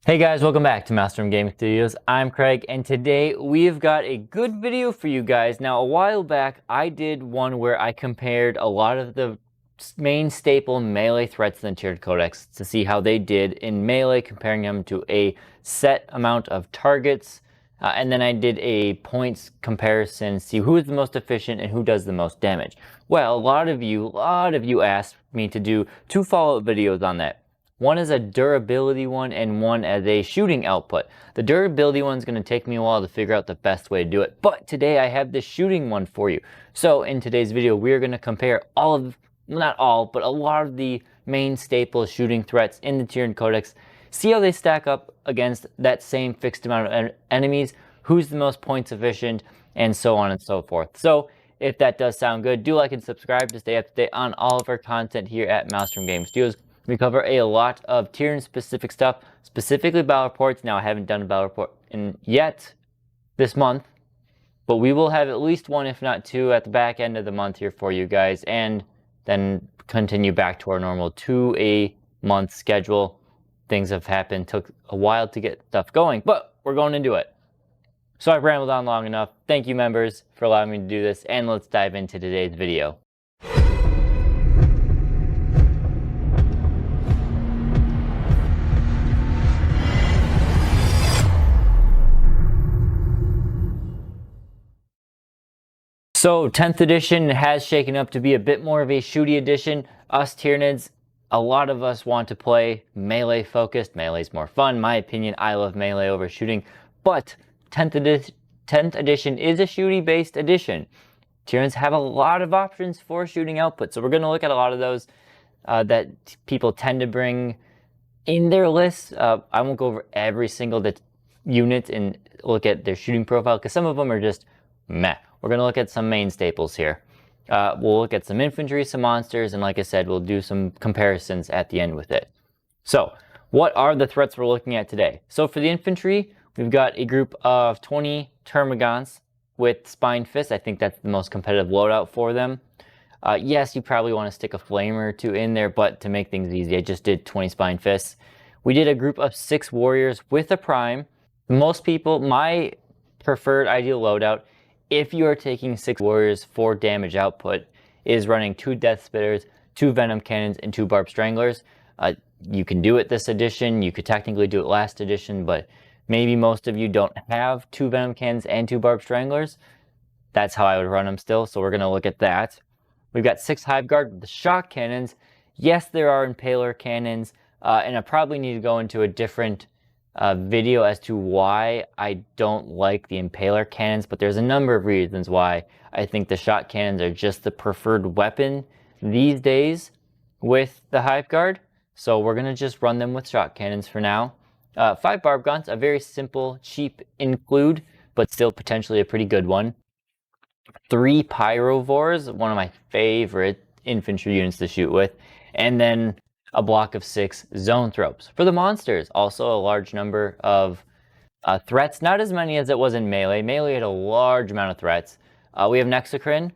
Hey guys, welcome back to Maelstrom Gaming Studios. I'm Craig, and today we've got a good video for you guys. Now, a while back, I did one where I compared a lot of the main staple melee threats in the tiered codex to see how they did in melee, comparing them to a set amount of targets. And then I did a points comparison, see who is the most efficient and who does the most damage. Well, a lot of you asked me to do two follow-up videos on that. One is a durability one and one as a shooting output. The durability one is going to take me a while to figure out the best way to do it, but today I have the shooting one for you. So in today's video, we're going to compare not all, but a lot of the main staple shooting threats in the Tyranid Codex, see how they stack up against that same fixed amount of enemies, who's the most points efficient, and so on and so forth. So if that does sound good, do like and subscribe to stay up to date on all of our content here at Maelstrom Gaming Studios. We cover a lot of Tyranid specific stuff, specifically battle reports. Now, I haven't done a battle report yet this month, but we will have at least one, if not two, at the back end of the month here for you guys, and then continue back to our normal 2-a-month schedule. Things have happened, took a while to get stuff going, but we're going to do it. So I've rambled on long enough. Thank you, members, for allowing me to do this, and let's dive into today's video. So 10th edition has shaken up to be a bit more of a shooty edition. Us Tyranids, a lot of us want to play melee focused. Melee's more fun. My opinion, I love melee over shooting, but 10th edition is a shooty based edition. Tyranids have a lot of options for shooting output, so we're going to look at a lot of those that people tend to bring in their lists. I won't go over every single unit and look at their shooting profile, because some of them are just meh. We're going to look at some main staples here. We'll look at some infantry, some monsters, and like I said, we'll do some comparisons at the end with it. So, what are the threats we're looking at today? So for the infantry, we've got a group of 20 termagants with spine fists. I think that's the most competitive loadout for them. Yes, you probably want to stick a flamer or two in there, but to make things easy, I just did 20 spine fists. We did a group of 6 warriors with a prime. Most people, my preferred ideal loadout, if you are taking 6 warriors for damage output, is running 2 death spitters, 2 venom cannons, and 2 barb stranglers. You can do it this edition. You could technically do it last edition, but maybe most of you don't have 2 venom cannons and 2 barb stranglers. That's how I would run them still, so we're going to look at that. We've got 6 hive guard with the shock cannons. Yes, there are impaler cannons, and I probably need to go into a different video as to why I don't like the impaler cannons, but there's a number of reasons why I think the shot cannons are just the preferred weapon these days with the hive guard. So we're going to just run them with shot cannons for now. 5 barb guns, a very simple, cheap include, but still potentially a pretty good one. 3 pyrovores, one of my favorite infantry units to shoot with, and then a block of 6 zone tropes. For the monsters, also a large number of threats, not as many as it was in melee. Melee had a large amount of threats. We have Nexocrine,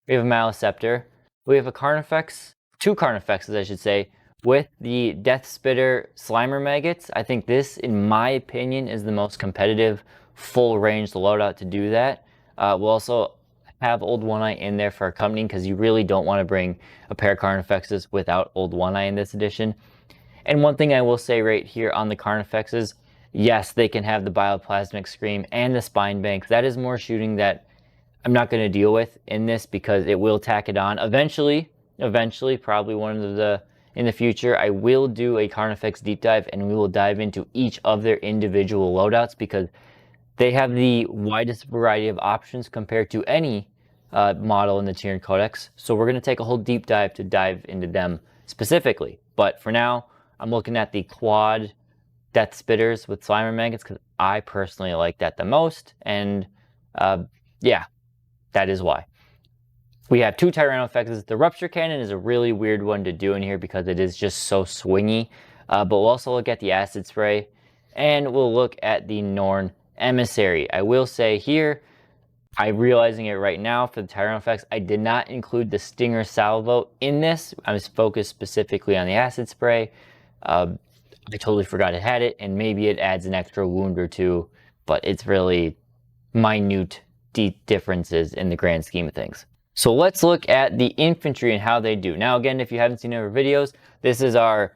we have a Maliceptor, we have a Carnifex, 2 Carnifexes I should say, with the Death Spitter Slimer Maggots. I think this, in my opinion, is the most competitive full range loadout to do that. We'll also have Old One-Eye in there for accompanying, because you really don't want to bring a pair of Carnifexes without Old One-Eye in this edition. And one thing I will say right here on the Carnifexes, yes, they can have the Bioplasmic Scream and the Spine Bank. That is more shooting that I'm not going to deal with in this, because it will tack it on. Eventually, probably in the future, I will do a Carnifex deep dive, and we will dive into each of their individual loadouts, because they have the widest variety of options compared to any model in the Tyranid Codex. So we're going to take a whole deep dive to dive into them specifically. But for now, I'm looking at the quad Death Spitters with Slimer Maggots, because I personally like that the most. And yeah, that is why. We have 2 Tyranofexes. The Rupture Cannon is a really weird one to do in here, because it is just so swingy. But we'll also look at the Acid Spray, and we'll look at the Norn Emissary. I will say here, I'm realizing it right now for the Tyranofex, I did not include the Stinger Salvo in this. I was focused specifically on the Acid Spray. I totally forgot it had it, and maybe it adds an extra wound or two, but it's really minute differences in the grand scheme of things. So let's look at the infantry and how they do. Now again, if you haven't seen our videos, this is our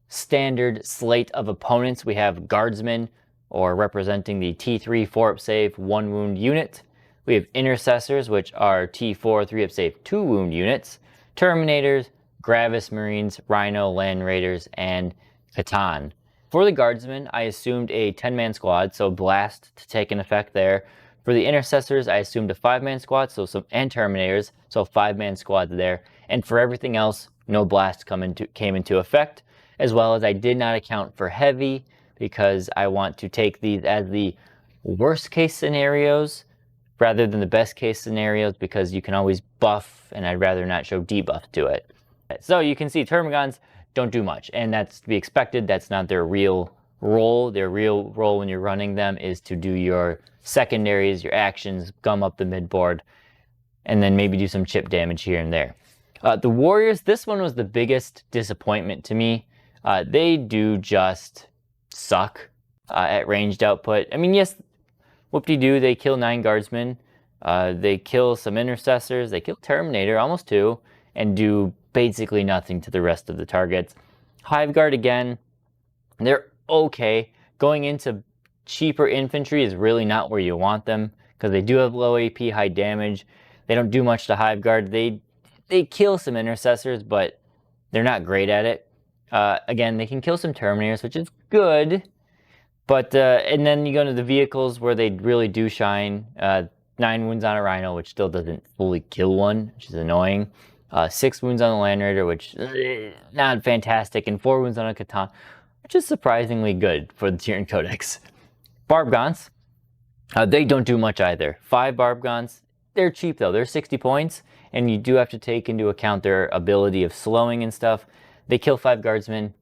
standard slate of opponents. We have guardsmen, or representing the T3 4-up save 1 wound unit. We have intercessors, which are T4 3-up save 2 wound units. Terminators, Gravis Marines, Rhino, Land Raiders, and Catan. For the guardsmen, I assumed a 10-man squad, so blast to take an effect there. For the intercessors, I assumed a 5-man squad, and terminators, so 5-man squad there. And for everything else, no blast came into effect, as well as I did not account for heavy, because I want to take these as the worst case scenarios rather than the best case scenarios, because you can always buff, and I'd rather not show debuff to it. So you can see Termagants don't do much, and that's to be expected. That's not their real role. Their real role when you're running them is to do your secondaries, your actions, gum up the midboard, and then maybe do some chip damage here and there. The Warriors, this one was the biggest disappointment to me. They do just suck at ranged output. I mean, yes, whoop-de-doo, they kill 9 guardsmen, they kill some intercessors, they kill Terminator, almost 2, and do basically nothing to the rest of the targets. Hive Guard, again, they're okay. Going into cheaper infantry is really not where you want them, because they do have low AP, high damage. They don't do much to Hive Guard. They kill some intercessors, but they're not great at it. Again, they can kill some Terminators, which is good. But, and then you go into the vehicles where they really do shine. 9 wounds on a Rhino, which still doesn't fully kill one, which is annoying. 6 wounds on the Land Raider, which not fantastic. And 4 wounds on a Catan, which is surprisingly good for the Tyranid Codex. Barbgaunts, they don't do much either. 5 Barbgaunts, they're cheap though. They're 60 points, and you do have to take into account their ability of slowing and stuff. They kill 5 guardsmen.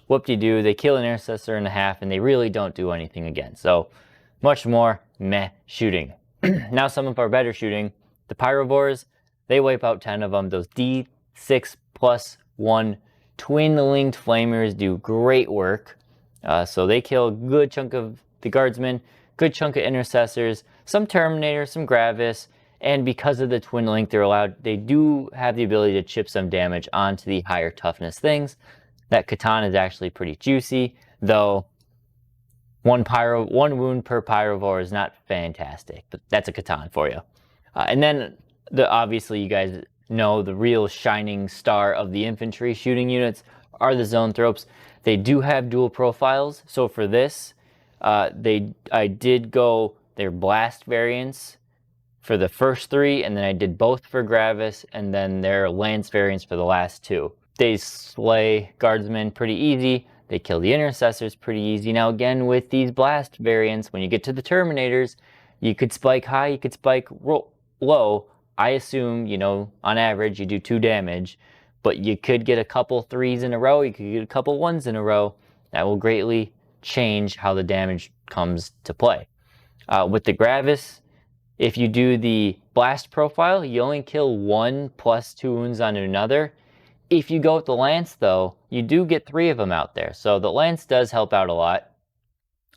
Whoop-de-doo, they kill an intercessor and a half, and they really don't do anything again. So much more meh shooting. Now some of our better shooting, the Pyrovores, they wipe out 10 of them. Those D6+1 twin-linked flamers do great work. So they kill a good chunk of the guardsmen, good chunk of intercessors, some Terminators, some Gravis, and because of the twin link, they do have the ability to chip some damage onto the higher toughness things. That Catan is actually pretty juicy, though 1 wound per Pyrovore is not fantastic, but that's a Catan for you. And then, obviously you guys know the real shining star of the infantry shooting units are the Zoanthropes. They do have dual profiles, so for this, I did go their blast variants for the first 3, and then I did both for Gravis, and then their lance variants for the last 2. They slay guardsmen pretty easy. They kill the intercessors pretty easy. Now again, with these blast variants, when you get to the Terminators, you could spike high, you could spike low. I assume, you know, on average, you do 2 damage, but you could get a couple 3s in a row, you could get a couple 1s in a row. That will greatly change how the damage comes to play. With the Gravis, if you do the blast profile, you only kill 1 plus 2 wounds on another. If you go with the Lance, though, you do get 3 of them out there. So the Lance does help out a lot.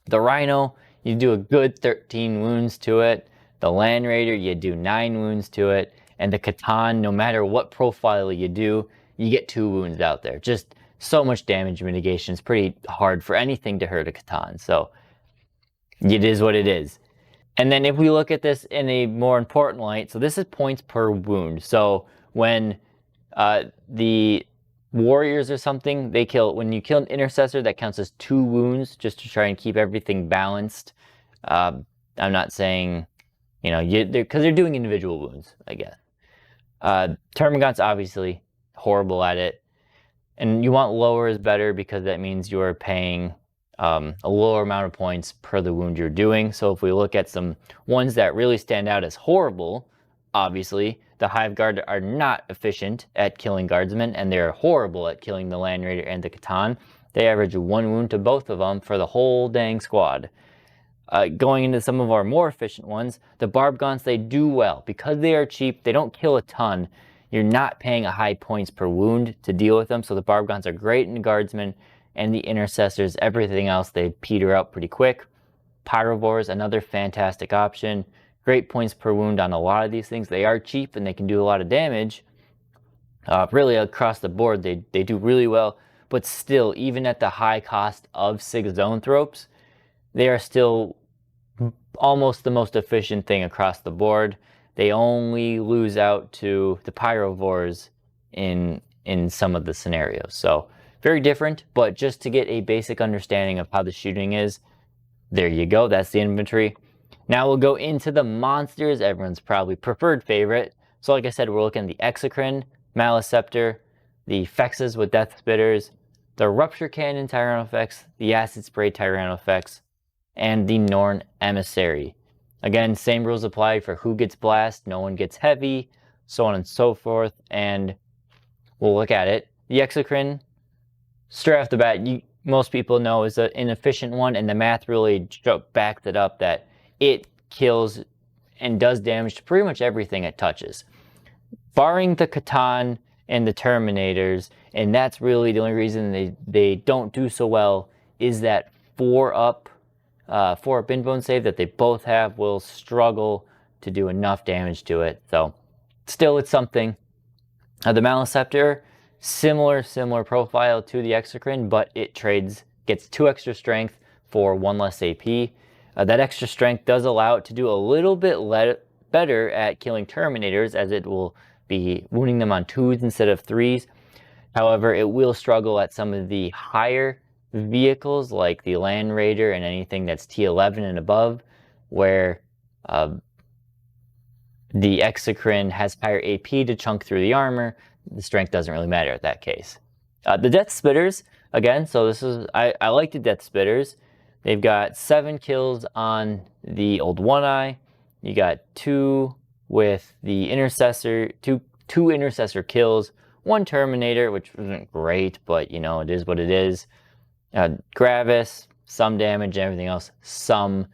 The Rhino, you do a good 13 wounds to it. The Land Raider, you do 9 wounds to it. And the Catan, no matter what profile you do, you get 2 wounds out there. Just so much damage mitigation. It's pretty hard for anything to hurt a Catan. So it is what it is. And then if we look at this in a more important light, so this is points per wound. So when the Warriors or something, when you kill an intercessor, that counts as 2 wounds, just to try and keep everything balanced. I'm not saying, you know, because they're doing individual wounds, I guess. Termagant's obviously horrible at it, and you want lower is better, because that means you're paying a lower amount of points per the wound you're doing. So if we look at some ones that really stand out as horrible, obviously the Hive Guard are not efficient at killing guardsmen, and they're horrible at killing the Land Raider and the Catan. They average 1 wound to both of them for the whole dang squad. Going into some of our more efficient ones, the Barbgaunts, they do well. Because they are cheap, they don't kill a ton. You're not paying a high points per wound to deal with them, so the Barbgaunts are great in guardsmen, and the intercessors. Everything else, they peter out pretty quick. Pyrovores, another fantastic option. Great points per wound on a lot of these things. They are cheap and they can do a lot of damage. Really across the board, they do really well. But still, even at the high cost of 6 zoanthropes, they are still almost the most efficient thing across the board. They only lose out to the pyrovores in some of the scenarios. So very different, but just to get a basic understanding of how the shooting is, there you go. That's the infantry. Now we'll go into the monsters, everyone's probably preferred favorite. So like I said, we're looking at the Exocrine, Maleceptor, the Fexes with Death Spitters, the Rupture Cannon Tyrannofex, the Acid Spray Tyrannofex, and the Norn Emissary. Again, same rules apply for who gets blast, no one gets heavy, so on and so forth, and we'll look at it. The Exocrine, straight off the bat, most people know is an inefficient one, and the math really backs it up that it kills and does damage to pretty much everything it touches. Barring the Catan and the Terminators, and that's really the only reason they don't do so well, is that 4-up Bindbone save that they both have will struggle to do enough damage to it. So still, it's something. The Maleceptor, similar profile to the Exocrine, but it gets 2 extra strength for 1 less AP. That extra strength does allow it to do a little bit better at killing Terminators, as it will be wounding them on 2s instead of 3s. However, it will struggle at some of the higher vehicles like the Land Raider and anything that's T11 and above, where the Exocrine has higher AP to chunk through the armor. The strength doesn't really matter at that case. The Death Spitters, again, so this is, I like the Death Spitters. They've got 7 kills on the old One-Eye. You got 2 with the Intercessor, two Intercessor kills, 1 Terminator, which isn't great, but you know, it is what it is. Gravis, some damage, and everything else, some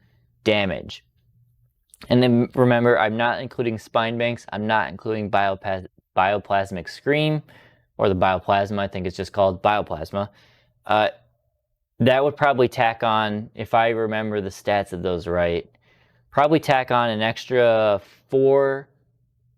damage. And then remember, I'm not including Spine Banks, I'm not including Bioplasmic Scream, or the Bioplasma, I think it's just called Bioplasma. That would probably tack on, if I remember the stats of those right, probably tack on an extra 4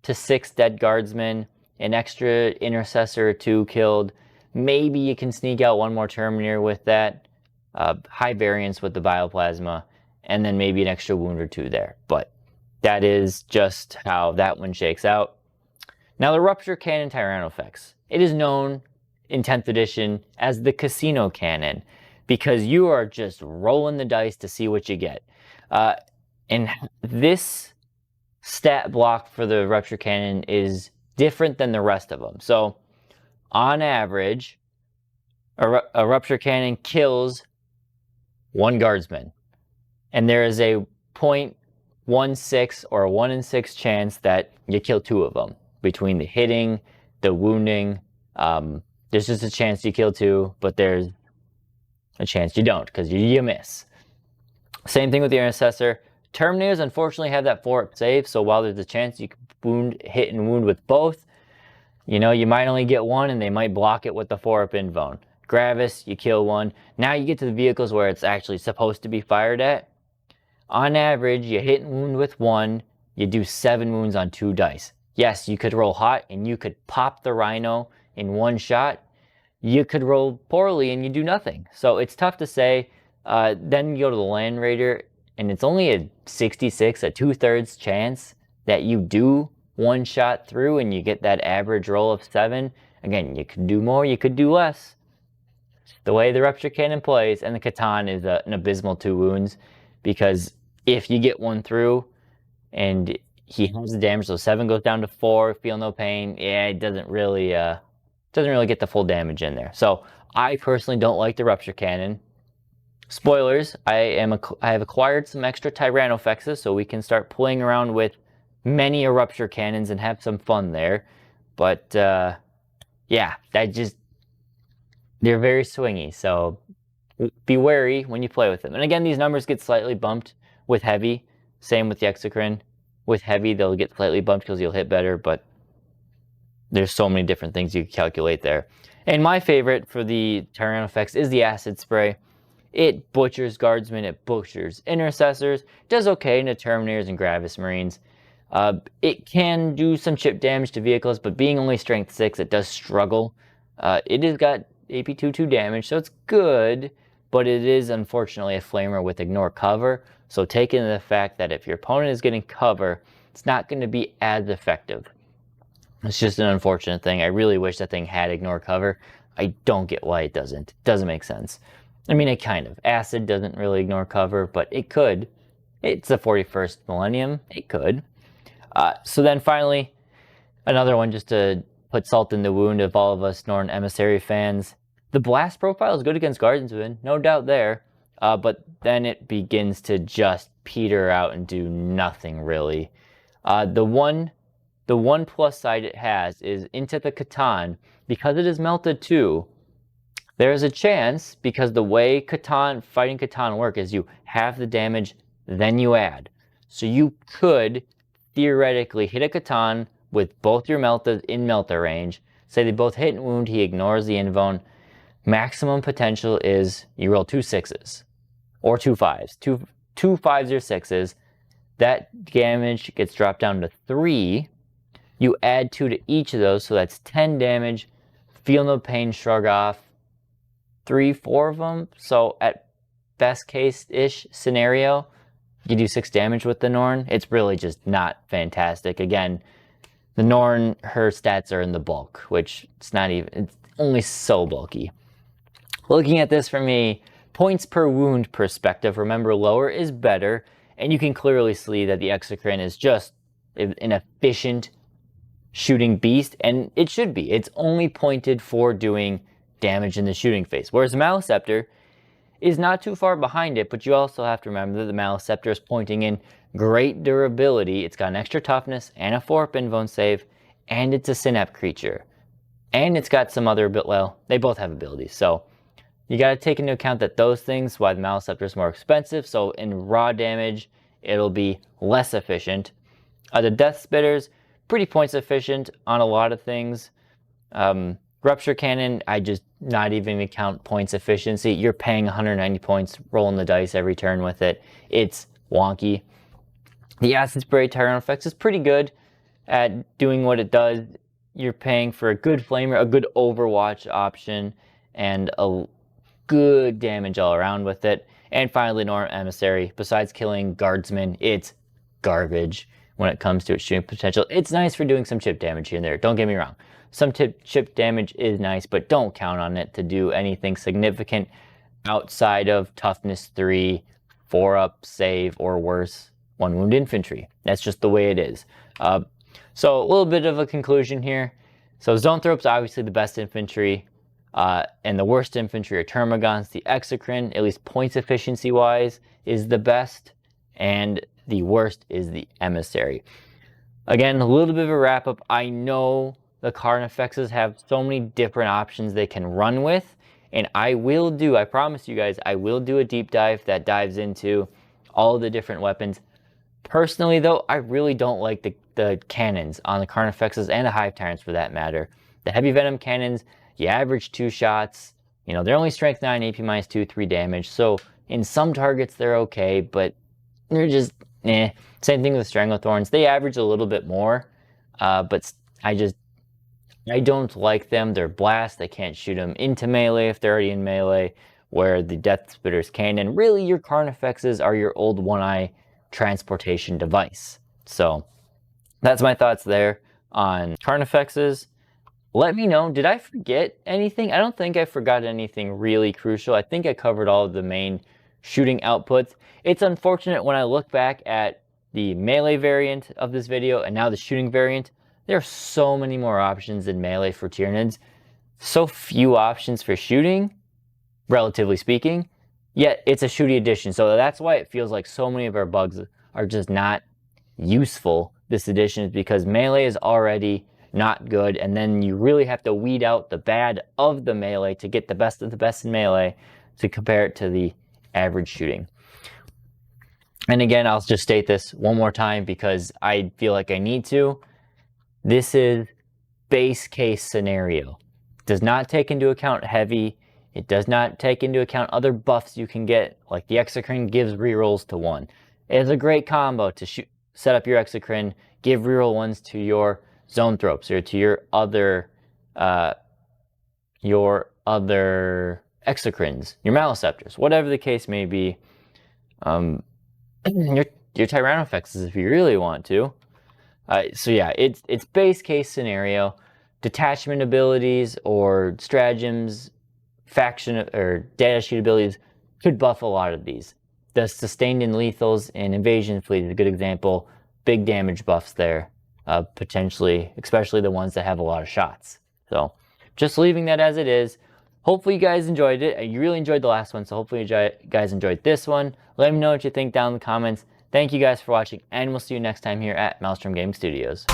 to 6 dead guardsmen, an extra Intercessor or 2 killed. Maybe you can sneak out 1 more Terminator with that. High variance with the Bioplasma, and then maybe an extra wound or 2 there. But that is just how that one shakes out. Now the Rupture Cannon Tyrannofex. It is known in 10th edition as the Casino Cannon, because you are just rolling the dice to see what you get. And this stat block for the Rupture Cannon is different than the rest of them. So on average, a Rupture Cannon kills 1 guardsman, and there is a 0.16 or a 1 in 6 chance that you kill 2 of them. Between the hitting, the wounding, there's just a chance you kill 2, but there's a chance you don't, because you miss. Same thing with the Intercessor. Terminators unfortunately have that 4-up save, so while there's a chance you can hit and wound with both, you know, you might only get 1 and they might block it with the 4-up Invone. Gravis, you kill 1. Now you get to the vehicles where it's actually supposed to be fired at. On average, you hit and wound with 1, you do 7 wounds on 2 dice. Yes, you could roll hot and you could pop the Rhino in 1 shot. You could roll poorly and you do nothing. So it's tough to say. Then you go to the Land Raider, and it's only a 66, a 2/3 chance that you do 1 shot through and you get that average roll of 7. Again, you could do more, you could do less. The way the Rupture Cannon plays, and the Catan is an abysmal 2 wounds, because if you get 1 through and he has the damage, so 7 goes down to 4, feel no pain, yeah, it doesn't really get the full damage in there. So I personally don't like the Rupture Cannon. Spoilers, I have acquired some extra Tyrannofexes, so we can start playing around with many Rupture Cannons and have some fun there. But yeah, they're very swingy, so be wary when you play with them. And again, these numbers get slightly bumped with heavy. Same with the Exocrine. With heavy, they'll get slightly bumped because you'll hit better, but there's so many different things you can calculate there. And my favorite for the Tyranid effects is the acid spray. It butchers guardsmen, it butchers intercessors, does okay into Terminators and Gravis Marines. It can do some chip damage to vehicles, but being only strength 6, it does struggle. It has got AP 2/2 damage, so it's good, but it is unfortunately a flamer with ignore cover. So take into the fact that if your opponent is getting cover, it's not going to be as effective. It's just an unfortunate thing. I really wish that thing had ignore cover. I don't get why it doesn't. It doesn't make sense. I mean, it kind of. Acid doesn't really ignore cover, but it could. It's the 41st millennium. It could. So then finally, another one just to put salt in the wound of all of us Norn Emissary fans. The blast profile is good against Guardsmen, no doubt there. But then it begins to just peter out and do nothing really. The one plus side it has is into the Catan. Because it is melted too, there's a chance, because the way fighting Catan work is you have the damage, then you add. So you could theoretically hit a Catan with both your meltas in melta range. Say they both hit and wound, he ignores the invuln. Maximum potential is you roll 2 6s or 2 5s. Two 5s or 6s. That damage gets dropped down to 3. You add 2 to each of those, so that's 10 damage. Feel no pain, shrug off. 3, 4 of them. So at best case-ish scenario, you do 6 damage with the Norn. It's really just not fantastic. Again, the Norn, her stats are in the bulk, which it's only so bulky. Looking at this from a points per wound perspective, remember lower is better, and you can clearly see that the Exocrine is just an efficient shooting beast, and it should be. It's only pointed for doing damage in the shooting phase, whereas the Maleceptor is not too far behind it, but you also have to remember that the Maleceptor is pointing in great durability. It's got an extra toughness and a 4-up invuln save, and it's a Synap creature. And it's got some other, well, they both have abilities, so you got to take into account that those things, why the Maleceptor is more expensive, so in raw damage, it'll be less efficient. The Death Spitters, pretty points efficient on a lot of things. Rupture Cannon, I just not even gonna count points efficiency. You're paying 190 points, rolling the dice every turn with it. It's wonky. The Acid Spray Tyrant Effects is pretty good at doing what it does. You're paying for a good flamer, a good Overwatch option, and a good damage all around with it. And finally, Norn Emissary. Besides killing Guardsmen, it's garbage when it comes to its shooting potential. It's nice for doing some chip damage here and there, don't get me wrong. Some chip damage is nice, but don't count on it to do anything significant outside of toughness 3, 4-up save, or worse, 1 wound infantry. That's just the way it is. So a little bit of a conclusion here. So Zoanthrope's obviously the best infantry, and the worst infantry are Termagants. The Exocrine, at least points efficiency wise, is the best, and the worst is the Emissary. Again, a little bit of a wrap up. I know the Carnifexes have so many different options they can run with, and I promise you guys, I will do a deep dive that dives into all the different weapons. Personally though, I really don't like the cannons on the Carnifexes and the Hive Tyrants for that matter. The Heavy Venom cannons, you average 2 shots, you know, they're only strength 9, AP minus 2, 3 damage, so in some targets they're okay, but they're just Same thing with Stranglethorns. They average a little bit more, but I don't like them. They're blast. I can't shoot them into melee if they're already in melee, where the Death Spitters can. And really, your Carnifexes are your old one-eye transportation device. So that's my thoughts there on Carnifexes. Let me know, did I forget anything? I don't think I forgot anything really crucial. I think I covered all of the main shooting outputs. It's unfortunate when I look back at the melee variant of this video and now the shooting variant, there are so many more options in melee for Tyranids. So few options for shooting, relatively speaking, yet it's a shooty edition. So that's why it feels like so many of our bugs are just not useful this edition, is because melee is already not good, and then you really have to weed out the bad of the melee to get the best of the best in melee to compare it to the average shooting. And again, I'll just state this one more time because I feel like I need to. This is base case scenario. does not take into account heavy. It does not take into account other buffs you can get, like the Exocrine gives rerolls to 1. It is a great combo to set up your Exocrine, give reroll 1s to your Zoanthropes or to your other Exocrines, your Maleceptors, whatever the case may be. Your Tyrannofexes if you really want to. So yeah, it's base case scenario. Detachment abilities or stratagems, faction or data sheet abilities could buff a lot of these. The sustained and lethals in Invasion Fleet is a good example. Big damage buffs there, potentially, especially the ones that have a lot of shots. So just leaving that as it is. Hopefully you guys enjoyed it. You really enjoyed the last one, so hopefully you guys enjoyed this one. Let me know what you think down in the comments. Thank you guys for watching, and we'll see you next time here at Maelstrom Gaming Studios.